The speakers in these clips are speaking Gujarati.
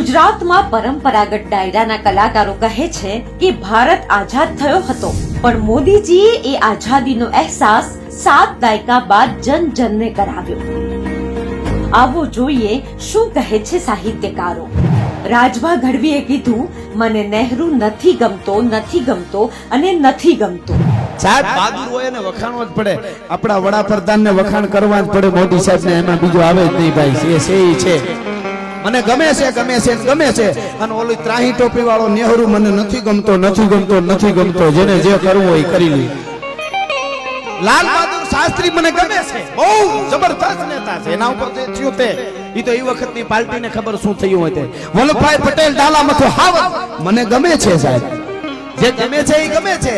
ગુજરાતમાં પરંપરાગત ડાયરાના કલાકારો કહે છે કે ભારત આઝાદ થયો હતો, પણ મોદીજીએ એ આઝાદીનો અહેસાસ 7 દાયકા બાદ જન જનને કરાવ્યો. આવો જોઈએ શું કહે છે સાહિત્યકારો. રાજભા ગઢવીએ કીધું, મને નહેરુ નથી ગમતો અને નથી ગમતો. સાહેબ બહાદુર હોય ને વખાણવા જ પડે. આપણા વડાપ્રધાન ને વખાણ કરવા જ પડે. મોદી સાહેબ ને એમાં બીજું આવે જ નહીં ભાઈ. છે મને ગમે છે અને ઓલી ત્રાહી ટોપી વાળો નહેરુ મને નથી ગમતો. જેને જે કરવું હોય કરી લે. લાલ બહાદુર શાસ્ત્રી મને ગમે છે, બહુ જબરદસ્ત નેતા છે. એના ઉપર જે થયું તે ઈ તો એ વખતની પાર્ટીને ખબર શું થયું હોય તે. વલ્લભભાઈ પટેલ ડાલા મથો હાવત મને ગમે છે સાહેબ. જે ગમે છે એ ગમે છે.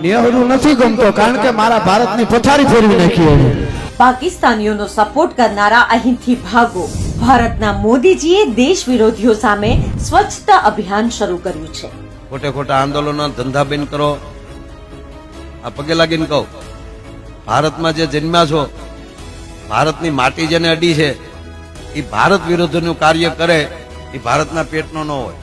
નહેરુ નથી ગમતો કારણ કે મારા ભારતની પથારી ફેરવી નાખી. પાકિસ્તાનીઓનો સપોર્ટ કરનારા અહીંથી ભાગો. ભારતના મોદીજીએ દેશ વિરોધીઓ સામે સ્વચ્છતા અભિયાન શરૂ કર્યું છે. ખોટા આંદોલનો ધંધા બંધ કરો. આ પગે લાગીને કહો, ભારતમાં જે જન્મ્યા છો, ભારતની માટી જેને અડી છે, એ ભારત વિરોધનું કાર્ય કરે એ ભારતના પેટનો ન હોય.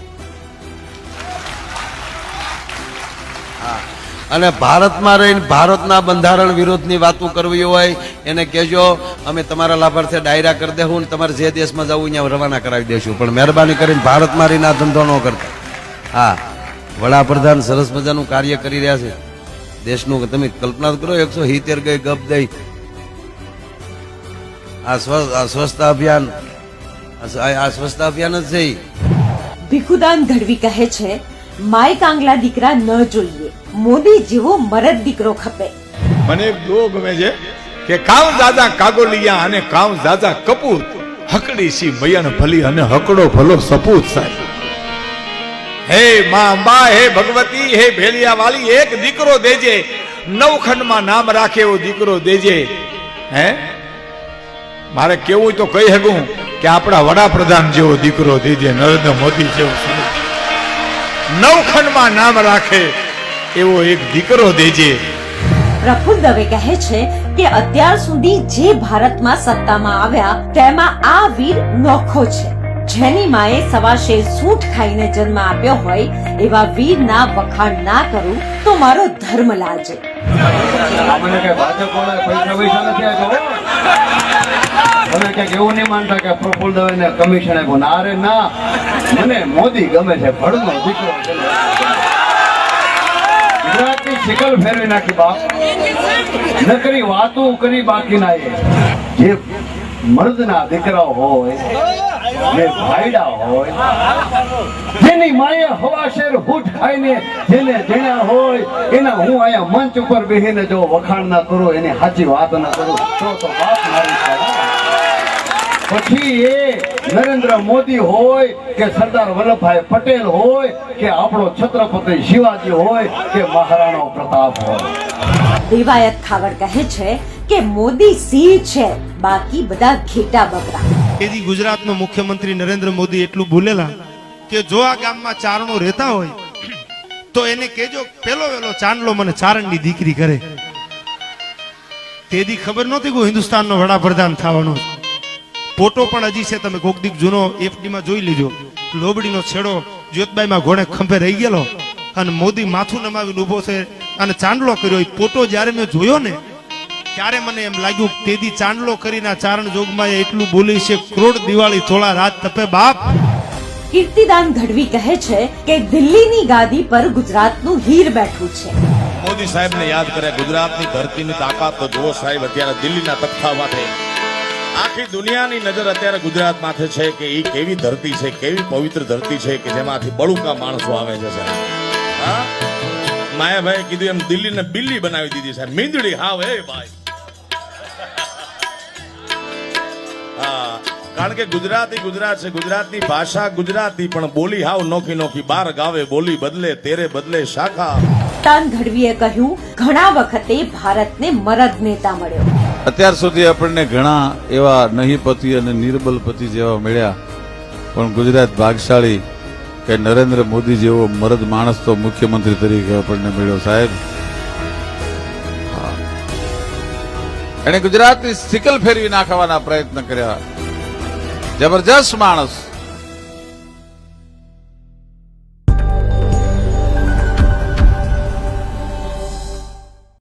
અને ભારતમાં રહીને ભારતના બંધારણ વિરોધની વાતો કરવી હોય એને કહેજો, અમે તમારા લાભાર્થે ડાયરા કરી દેવું ને તમારે જે દેશમાં જવું ત્યાં રવાના કરાવી દઈશું, પણ મહેરબાની કરીને ભારતમાં રહીને આ ધંધો ન કરતા. હા, વડાપ્રધાન સરસ મજાનું કાર્ય કરી રહ્યા છે દેશનું. તમે કલ્પના કરો, 170 ગઈ ગપ દઈ આ સ્વચ્છતા અભિયાન જ છે. ભીખુદાન ગઢવી કહે છે, માય કાંગલા દીકરા ન જોઈએ, મોદી જેવો મરદ દીકરો ખપે. મને દો ગમે છે કે કામ દાદા કાગોલિયા અને કામ દાદા કપૂત, હકડી સી મયણ ભલી અને હકડો ભલો સપૂત. સાહેબ, હે માં અંબા, હે ભગવતી, હે ભેલિયા વાલી, એક દીકરો દેજે, 9 ખંડમાં નામ રાખે એવો દીકરો દેજે. હે મારે કેવું તો કહી શકું કે આપણા વડાપ્રધાન જેવો દીકરો દેજે, નરેન્દ્ર મોદી જેવો 9 ખંડમાં નામ રાખે એવો એક દીકરો દેજે. પ્રફુલ્લ દવે કહે છે કે અત્યાર સુધી જે ભારતમાં સત્તામાં આવ્યા તેમાં આ વીર નોખો છે. જેની માએ 7.5 સૂંઠ ખાઈને જન્મ આપ્યો હોય એવા વીરના વખાણ ના કરું તો મારો ધર્મ લાજે. એવું નહીં માનતા કે પ્રફુલ્લ દવે ને કમિશન આપ્યું. અરે ના, મને મોદી ગમે છે, ભડનો દીકરો છે. ગુજરાતની શિકલ ફેરવી નાખી બાપ. નકરી વાતો કરી બાકી ના. જે મર્દના દીકરાઓ હોય, જે ભાઈડા હોય, જેની માએ હવાશેર હૂટ ખાઈને જેને જણ્યા હોય, એના હું અહીંયા મંચ ઉપર બેસીને જો વખાણ ના કરું, એની સાચી વાત ના કરું તો વાત મારી છે. પછી એ નરેન્દ્ર મોદી હોય કે સરદાર વલ્લભભાઈ પટેલ હોય કે આપણો છત્રપતિ શિવાજી હોય કે મહારાણા પ્રતાપ હોય. દેવાયત ખાવડ કહે છે કે મોદી સિંહ છે, બાકી બધા ઘેટા બકરા. એથી ગુજરાતનો મુખ્યમંત્રી નરેન્દ્ર મોદી એટલું બોલેલા કે જો આ ગામમાં ચારણો રહેતા હોય તો એને કહેજો પેલો ચાંદલો મને ચારણની દીકરી કરે. તેથી ખબર નહોતી કે હિન્દુસ્તાનનો વડાપ્રધાન થવાનો. ફોટો પણ હજી છે, તમે કોક દીક જૂનો FD માં જોઈ લીજો. લોબડીનો છેડો જ્યોતબાઈમાં ઘોડે ખંભે રહી ગયેલો અને મોદી માથું નમાવીને ઉભો છે અને ચાંદલો કર્યો. એ ફોટો જયારે મેં જોયો ને ત્યારે મને એમ લાગ્યું તેથી ચાંદલો કરીને ચારણ જોગમાં એટલું બોલી છે, કરોડ દિવાળી થોડા રાત તપે બાપ. કીર્તિદાન ગઢવી કહે છે કે દિલ્હીની ગાદી પર ગુજરાતનું હીર બેઠું છે. મોદી સાહેબને યાદ કરે ગુજરાતની ધરતીની તાકાત તો જુઓ સાહેબ. અત્યારે દિલ્હીના તખ્તા માથે આખી દુનિયાની નજર અત્યારે ગુજરાત માથે છે કે એ કેવી ધરતી છે, કેવી પવિત્ર ધરતી છે કે જેમાંથી બળુકા માણસો આવે છે સાહેબ. હા, માયાભાઈ કીધું એમ દિલ્હીને બિલ્લી બનાવી દીધી સાહેબ, મીંદડી હાવ. હે ભાઈ, હા, કારણ કે ગુજરાતી ગુજરાત છે, ગુજરાતની ભાષા ગુજરાતી, પણ બોલી હાવ નોખી. 12 ગાવે બોલી બદલે, તેરે બદલે શાખા. તાન ગઢવીએ કહ્યું, ઘણા વખતે ભારતને મરદ નેતા મળ્યો. અત્યાર સુધી આપણને ઘણા એવા નહીપતિ અને નિર્બલપતિ જેવા મળ્યા, પણ ગુજરાત ભાગશાળી કે નરેન્દ્ર મોદી જેવો મરદ માણસ તો મુખ્યમંત્રી તરીકે આપણને મળ્યો સાહેબ. એને ગુજરાતની સિકલ ફેરવી નાખવાના પ્રયત્ન કર્યા. જબરજસ્ત માણસ.